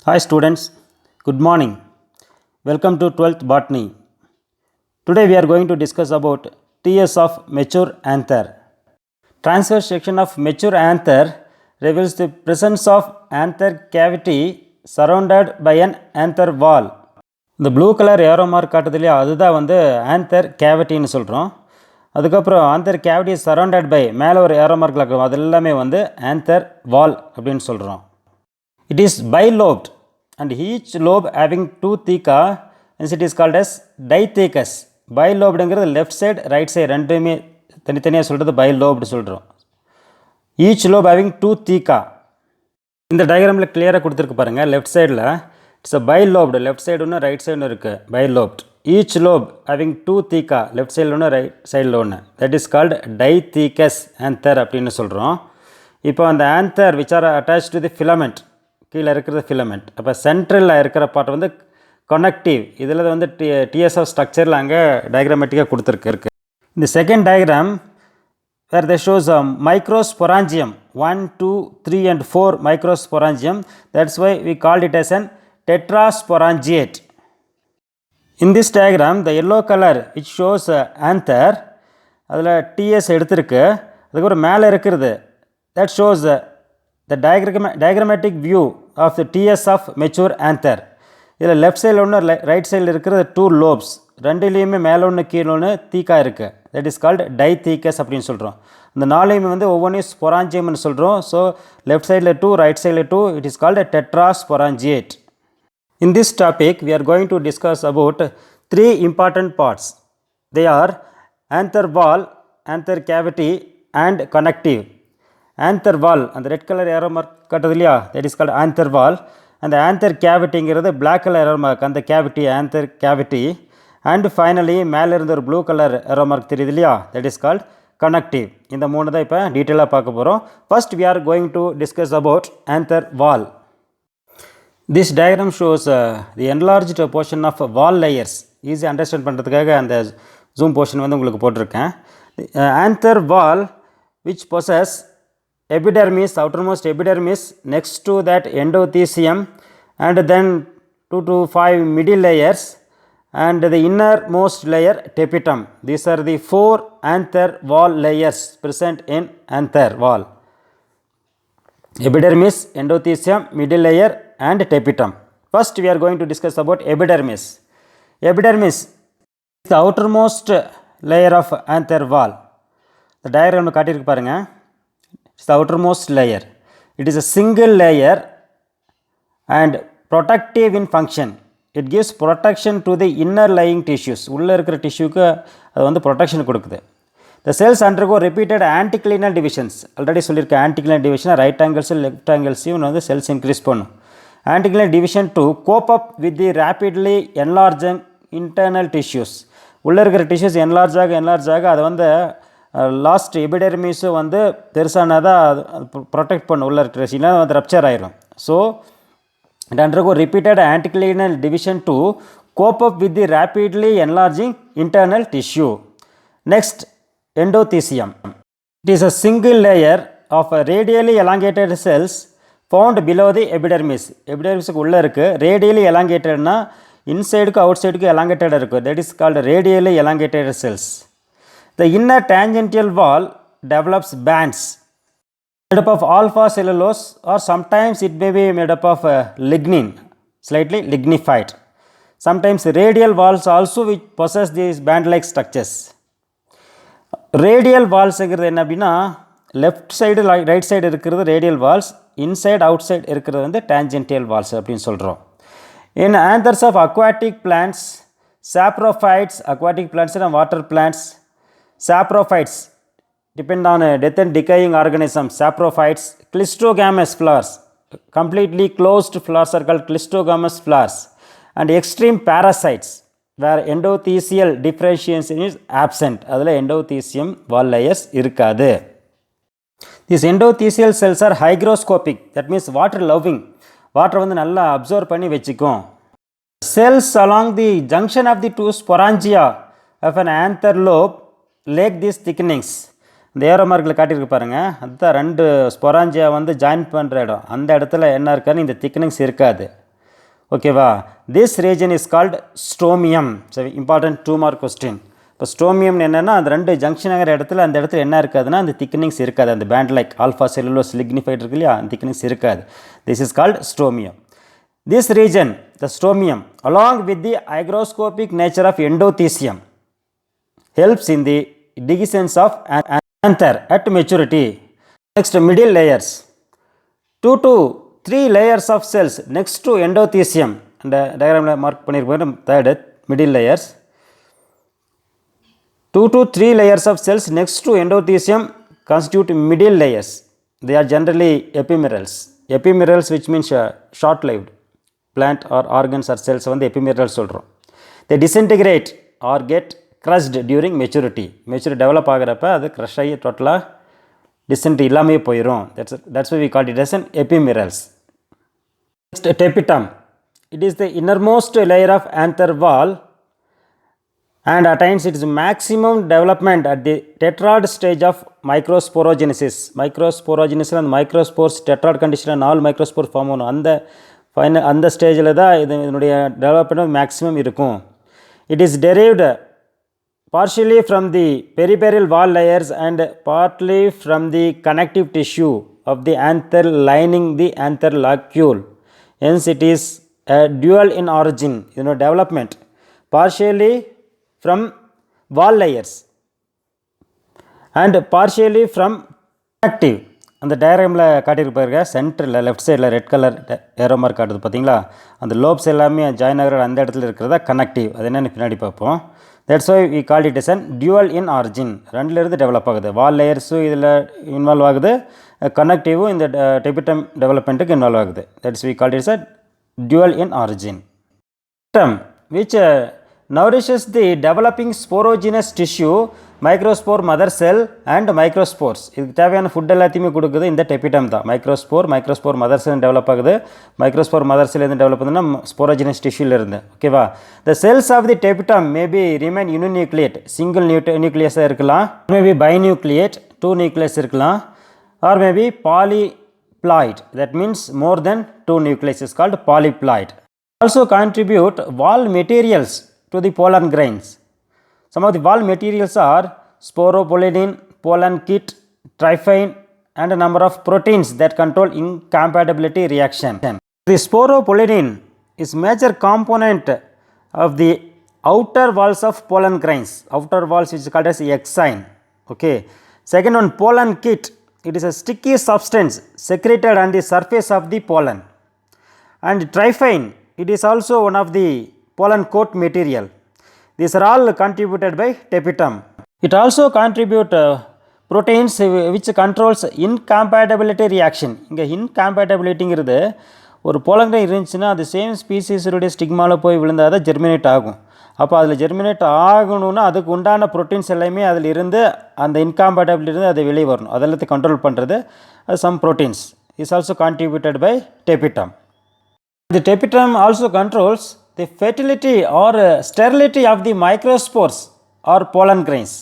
Hi students, good morning. Welcome to 12th Botany. Today we are going to discuss about TS of mature anther. Transverse section of mature anther reveals the presence of anther cavity surrounded by an anther wall. இந்த blue colour arrow mark காட்டுது இல்லையா, அதுதான் வந்து anther கேவிட்டின்னு சொல்கிறோம். அதுக்கப்புறம் anther cavity surrounded by மேலே ஒரு aero மார்க்கில் இருக்கும், அது எல்லாமே வந்து ஆந்தர் வால் அப்படின்னு சொல்கிறோம். It is bilobed and each lobe having two theca, hence it is called as dithecus. Bilobedங்கிறது லெஃப்ட் சைடு ரைட் சைடு ரெண்டுமே தனித்தனியாக சொல்கிறது bilobed சொல்கிறோம். Each lobe having two theca. இந்த டயக்ராமில் கிளியராக கொடுத்துருக்கு பாருங்கள். லெஃப்ட் சைடில் it's a bilobed, left side ஒன்று ரைட் சைடு இருக்குது bilobed. Each lobe having two theca, left சைடில் ஒன்று ரைட் சைடில் ஒன்று, that is called dithecus anther அப்படின்னு சொல்கிறோம். இப்போ அந்த anther which are attached to the filament, கீழே இருக்கிறது ஃபிலமெண்ட். அப்போ சென்ட்ரலில் இருக்கிற பார்ட் வந்து கனெக்டிவ். இதில் வந்து டிஎஸ்எஃப் ஸ்ட்ரக்சரில் அங்கே டயக்ராமேட்டிக்காக கொடுத்துருக்கு. இந்த second diagram where the shows microsporangium 1, 2, 3 and 4 microsporangium. That's why we called it as an tetrasporangiate. In this diagram the yellow color which shows anther, அதில் டிஎஸ் எடுத்திருக்கு. அதுக்கப்புறம் மேலே இருக்கிறது that shows the diagrammatic view of the TS of mature anther. இதில் left சைடில் ஒன்று right சைடில் இருக்கிறது டூ லோப்ஸ், ரெண்டுலேயுமே மேலே ஒன்று கீழே ஒன்று தீக்கா இருக்குது. தட் இஸ் கால்டு டைத்தீக்கஸ் அப்படின்னு சொல்கிறோம். இந்த நாளையுமே வந்து ஒவ்வொன்றையும் ஸ்பொராஞ்சியம்னு சொல்கிறோம். ஸோ லெஃப்ட் சைடில் டூ, ரைட் சைடில் two, it is called tetrasporangiate. In this topic we are going to discuss about three important parts. They are anther wall, anther cavity and connective. Anther wall, அந்த red colour arrow mark காட்டுது இல்லையா, that is called anther wall. அந்த anther கேவிட்டிங்கிறது black colour arrow mark, அந்த cavity anther cavity. And finally மேலே இருந்த ஒரு blue colour arrow mark தெரியுது இல்லையா, தட் இஸ் கால்ட் கனெக்டிவ். இந்த மூணு தான் இப்போ டீட்டெயிலாக பார்க்க போகிறோம். First we are going to discuss about anther wall. This diagram shows the enlarged portion of wall layers. Easy understand பண்ணுறதுக்காக அந்த ஜூம் போர்ஷன் வந்து உங்களுக்கு போட்டிருக்கேன். anther wall which possess epidermis, outermost epidermis, next to that endothelium, and then 2 to 5 middle layers, and the innermost layer tapetum. These are the 4 anther wall layers present in anther wall: epidermis, endothelium, middle layer and tapetum. First we are going to discuss about epidermis. Epidermis is the outermost layer of anther wall. The diagram காட்டியிருக்கு பாருங்க. It's the outermost layer. It is a single layer and protective in function. It gives protection to the inner lying tissues. உள்ளே இருக்கிற டிஷ்யூக்கு அது வந்து protection கொடுக்குது. The cells undergo repeated anticlinal divisions. Already சொல்லியிருக்கேன், anticlinal division right ஆங்கிள்ஸும் left ஆங்கிள்ஸையும் வந்து cells increase பண்ணும். Anticlinal division to cope up with the rapidly enlarging internal tissues. உள்ளே இருக்கிற டிஷ்யூஸ் என்லார்ஜ் ஆக அதை வந்து லாஸ்ட் எபிடெர்மிஸும் வந்து பெருசானதாக அது ப்ரொடெக்ட் பண்ணும். உள்ள இருக்கிற இல்லைனா வந்து ரப்சர் ஆயிரும். So it undergo repeated anticlinal division to cope up with the rapidly enlarging internal tissue. Next endothelium. It is a single layer of radially elongated cells found below the epidermis. எபிடெர்மிஸுக்கு உள்ளே இருக்குது. Radially எலாங்கேட்டட்னா இன்சைடுக்கு அவுட் சைடுக்கு எலாங்கேட்டடாக இருக்குது. That is called radially elongated cells. The inner tangential wall develops bands made up of alpha cellulose, or sometimes it may be made up of lignin, slightly lignified. Sometimes radial walls also which possess these band-like structures. Radial walls என்ன அப்படின்னா left side right side இருக்கிறது radial walls, inside outside இருக்கிறது வந்து tangential walls அப்படின்னு சொல்கிறோம். In anthers of aquatic plants, saprophytes, aquatic plants and water plants, saprophytes depend on death and decaying organisms. Saprophytes, cleistogamous flowers, completely closed flowers are called cleistogamous flowers, and extreme parasites where endothelial differentiation is absent. அதில் endothelium wall layers இருக்காது. These endothelial cells are hygroscopic, that means water loving, water வந்து நல்லா observe பண்ணி வச்சுக்கும். Cells along the junction of the two sporangia of an anther lobe lack these thickenings. இந்த aero மார்க்கில் காட்டியிருக்கு பாருங்கள், அதுதான் ரெண்டு ஸ்பொராஞ்சியா வந்து ஜாயின் பண்ணுற இடம். அந்த இடத்துல என்ன இருக்காது, இந்த திக்னிங்ஸ் இருக்காது. ஓகேவா. This region is called stomium. So important 2 mark question. இப்போ ஸ்ட்ரோமியம் என்னென்னா அந்த ரெண்டு ஜங்ஷன் ஆகிற இடத்துல அந்த இடத்துல என்ன இருக்காதுன்னா அந்த திக்னிங்ஸ் இருக்காது. அந்த band like alpha cellulose lignified இருக்கு இல்லையா, அந்த திக்னிங்ஸ் இருக்காது. This is called stomium. This region, the stomium, along with the hygroscopic nature of endothecium helps in the dehiscence of anther at maturity. Next, middle layers. 2 to 3 layers of cells next to endothecium. And diagram mark பண்ணிருப்போம். Third, middle layers. 2 to 3 layers of cells next to endothecium constitute middle layers. They are generally epimerals. Epimerals, which means short-lived plant or organs or cells வந்து epimerals சொல்றோம். They disintegrate or get crushed during maturity. Maturity develop ஆகிறப்ப அது crush ஆகி டோட்டலாக dissent இல்லாமே போயிடும். That's why we call it as an epimerals. Next, tapetum. It is the innermost layer of anther wall and attains its maximum development at the tetrad stage of microsporogenesis. Microsporogenesis and microspores tetrad condition and all microspores form ஆகும். அந்த ஸ்டேஜில் தான் இதனுடைய development maximum இருக்கும். It is derived partially from the peripheral wall layers and partly from the connective tissue of the anther lining the anther locule. Hence, it is a dual in origin, development. Partially from wall layers and partially from connective. அந்த டயக்ராமில் காட்டியிருப்பாருங்க, சென்டரில் left சைடில் red colour arrow mark காட்டுது பார்த்தீங்களா, அந்த லோப்ஸ் எல்லாமே join ஆகிற அந்த இடத்துல இருக்கிறதா கனெக்டிவ். அது என்னென்னு பின்னாடி பார்ப்போம். That's why we call it is an dual in origin. ரெண்டுலேருந்து டெவலப் ஆகுது. வால் லேயர்ஸும் இதில் இன்வால்வ் ஆகுது, கனெக்டிவும் இந்த டெபிட்டம் டெவலப்மெண்ட்டுக்கு இன்வால்வ் ஆகுது. That's we call it is a dual in origin. which nourishes the developing sporogenous tissue, microspore mother cell and microspores. இதுக்கு தேவையான ஃபுட் எல்லாத்தையுமே கொடுக்குது இந்த டெபிட்டம் தான். மைக்ரோஸ்போர் மதர் செல் டெவலப் ஆகுது. மைக்ரோஸ்போர் மதர் செல் எது டெவலப் ஆகுதுன்னா ஸ்போரோஜினஸ் டிஷ்யூல இருந்து. ஓகேவா. The cells of the tapetum may be remain uninucleate, single நியூக்ளியஸாக இருக்கலாம், மேபி பைநியூக்ளியேட் 2 நியூக்ளியஸ் இருக்கலாம், or maybe polyploid, that means more than 2 nucleus is called polyploid. Also contribute wall materials to the pollen grains. Some of the wall materials are sporopollenin, pollen kit, tryphin and a number of proteins that control incompatibility reaction. The sporopollenin is major component of the outer walls of pollen grains. Outer walls which is called as exine. Okay. Second one, pollen kit. It is a sticky substance secreted on the surface of the pollen. And tryphin, it is also one of the pollen coat material. These are all contributed by tapetum. It also contribute proteins which controls incompatibility reaction. இங்கே incompatibilityங்கிறது ஒரு போலங்கிற இருந்துச்சுன்னா அது same ஸ்பீசிஸுடைய ஸ்டிக்மாவில் போய் விழுந்தால் தான் germinate ஆகும். அப்போ அதில் ஜெர்மினேட் ஆகணும்னா அதுக்கு உண்டான ப்ரோட்டீன்ஸ் எல்லாமே அதில் இருந்து அந்த இன்காம்பேட்டபிலிட்டி இருந்து அதை வெளியே வரணும். அதெல்லாத்தையும் கண்ட்ரோல் பண்ணுறது some proteins is also contributed by tapetum. The tapetum also controls the fertility or sterility of the microspores or pollen grains.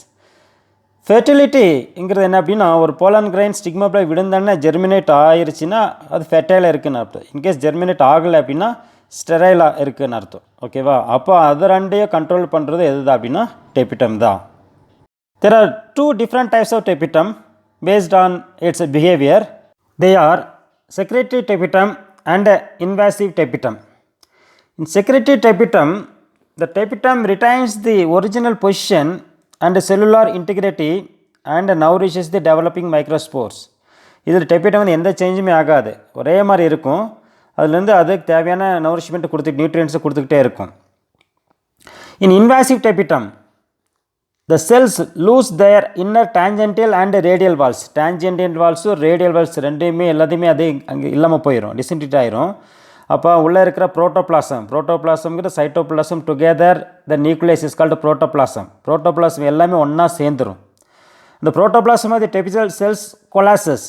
ஃபெர்டிலிட்டிங்கிறது என்ன அப்படின்னா, ஒரு போலன் கிரைன் ஸ்டிக்மாவில் விழுந்தானே ஜெர்மினேட் ஆகிருச்சுன்னா அது ஃபெர்டைலாக இருக்குதுன்னு அர்த்தம். இன்கேஸ் ஜெர்மினேட் ஆகலை அப்படின்னா ஸ்டெரைலாக இருக்குதுன்னு அர்த்தம். ஓகேவா. அப்போ அது ரெண்டையும் கண்ட்ரோல் பண்ணுறது எது தான் அப்படின்னா டெபிட்டம் தான். There are 2 different types of tapetum based on its behavior. They are secretory tapetum and invasive tapetum. In secretory tapetum, the tapetum retains the original position and cellular integrity and nourishes the developing microspores. இதில் டெபிட்டம் வந்து எந்த சேஞ்சுமே ஆகாது, ஒரே மாதிரி இருக்கும். அதுலேருந்து அதுக்கு தேவையான நரிஷ்மெண்ட் கொடுத்துட்டு நியூட்ரியன்ஸை கொடுத்துக்கிட்டே இருக்கும். In invasive tapetum, the cells lose their inner tangential and radial walls. Tangential walls radial walls ரெண்டுமே எல்லாத்தையுமே அது அங்கே இல்லாமல் போயிடும், டிசென்ட்ரேட் ஆயிரும். அப்போ உள்ளே இருக்கிற புரோட்டோபிளாசம்ங்கிற cytoplasm together the nucleus is called protoplasm எல்லாமே ஒன்றா சேர்ந்துடும். இந்த protoplasm of the tapetal cells collapses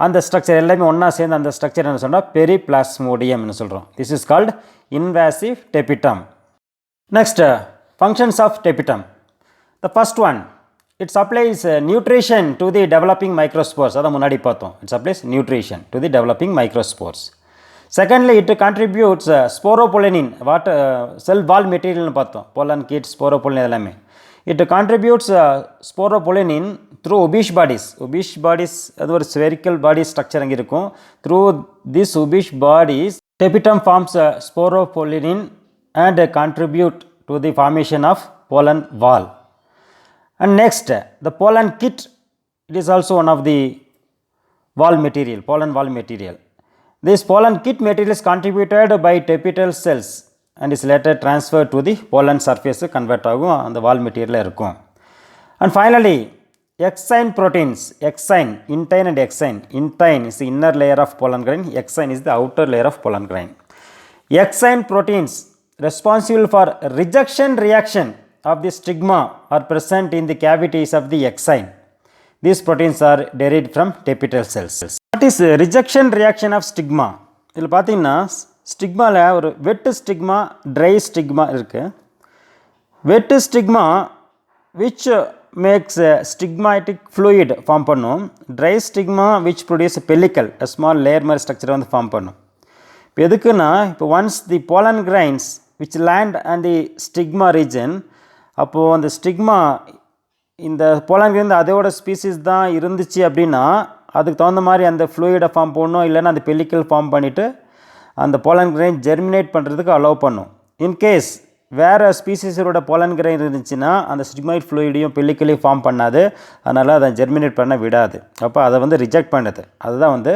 அந்த ஸ்ட்ரக்சர் எல்லாமே ஒன்றா சேர்ந்து அந்த ஸ்ட்ரக்சர் என்ன சொல்கிறோம், பெரிபிளாஸ்மோடியம்னு சொல்கிறோம். This is called invasive tapetum. Next, functions of tapetum. The first one, it supplies nutrition to the developing microspores. அதான் முன்னாடி பார்த்தோம். It supplies nutrition to the developing microspores. Secondly, it contributes sporopollenin, what cell wall material பார்த்தோம், pollen kit, sporopollenin எல்லாமே. It contributes sporopollenin through Ubish bodies. Ubish bodies அது ஒரு spherical body structure அங்கே இருக்கும். Through this Ubish bodies, tapetum forms sporopollenin and contribute to the formation of pollen wall. And next, the pollen kit, it is also one of the wall material, pollen wall material. This pollen kit material is contributed by tapetal cells and is later transferred to the pollen surface, convert ஆகும் அந்த wall material இருக்கும். And finally, exine proteins, exine, intine and exine. Intine is the inner layer of pollen grain, exine is the outer layer of pollen grain. Exine proteins responsible for rejection reaction of the stigma are present in the cavities of the exine. These proteins are derived from tapetal cells. What is rejection reaction of stigma? இதில் பார்த்தீங்கன்னா ஸ்டிக்மாவில் ஒரு வெட்டு stigma, try stigma இருக்குது. Wet stigma which makes stigmatic fluid form பண்ணும். Dry stigma which produce pellicle, a small layer மாதிரி ஸ்ட்ரக்சரை வந்து form பண்ணும். இப்போ எதுக்குன்னா, இப்போ once the pollen grains which land on the stigma region, அப்போது அந்த ஸ்டிக்மா இந்த pollen grain அதோட ஸ்பீசிஸ் தான் இருந்துச்சு அப்படின்னா அதுக்கு தகுந்த மாதிரி அந்த ஃப்ளூயிடை ஃபார்ம் பண்ணணும், இல்லைன்னா அந்த பெல்லிக்கல் ஃபார்ம் பண்ணிவிட்டு அந்த pollen grain ஜெர்மினேட் பண்ணுறதுக்கு அலோவ் பண்ணும். இன்கேஸ் வேறு ஸ்பீசிஸோட pollen grain இருந்துச்சுன்னா அந்த ஸ்டிக்மாய்ட் ஃப்ளூயிடையும் பெல்லிக்கலையும் ஃபார்ம் பண்ணாது, அதனால் அதை ஜெர்மினேட் பண்ண விடாது. அப்போ அதை வந்து ரிஜெக்ட் பண்ணுது. அதுதான் வந்து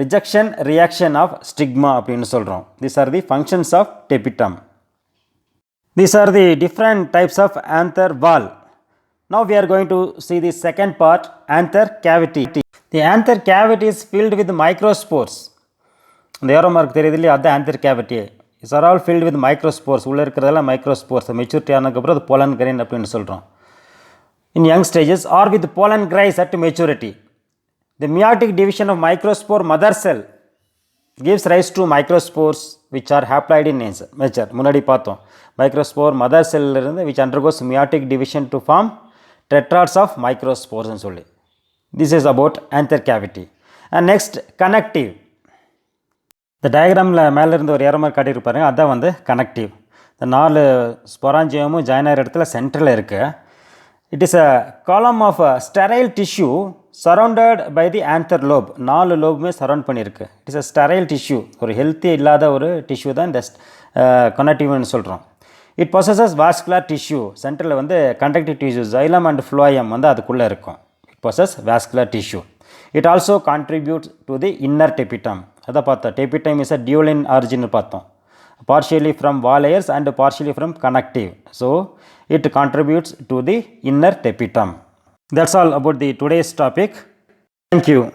ரிஜெக்ஷன் ரியாக்ஷன் ஆஃப் ஸ்டிக்மா அப்படின்னு சொல்கிறோம். These are the functions of tapetum. These are the different types of anther wall. Now we are going to see the second part, anther cavity. The anther cavity is filled with microspores. The arrow mark தெரியுது இல்லையா, அது anther cavity. These are all filled with microspores. உள்ளே இருக்கிறதெல்லாம் microspores. Maturity ஆனதுக்கப்புறம் அது pollen grain அப்படின்னு சொல்கிறோம். In young stages or with pollen grains at maturity. The meiotic division of microspore mother cell gives rise to microspores which are haploid in nature. முன்னாடி பார்த்தோம் microspore mother செல்லிருந்து which undergoes meiotic division to form tetrads of microspores ன்னு சொல்லி. This is about anther cavity. And next, connective. இந்த டயக்ராமில் மேலேருந்து ஒரு aero மாதிரி காட்டியிருப்பாருங்க, அதுதான் வந்து கனெக்டிவ். இந்த 4 ஸ்பொராஞ்சியமும் ஜாயின் ஆகிற இடத்துல சென்டரில் இருக்குது. It is a column of sterile tissue surrounded by the anther lobe. 4 லோபுமே சரௌண்ட் பண்ணியிருக்கு. It is a sterile tissue, ஒரு ஹெல்த்தி இல்லாத ஒரு டிஷ்யூ தான் இந்த கனெக்டிவ்னு சொல்கிறோம். It possesses vascular tissue. சென்டரில் வந்து conductive tissue xylem and phloem வந்து அதுக்குள்ளே இருக்கும். It possess vascular tissue. It also contributes to the inner tapetum. அதை பார்த்தோம். Tapetum is a dual origin பார்த்தோம். partially from wall layers and partially from connective. So it contributes to the inner tapetum. That's all about the today's topic. Thank you.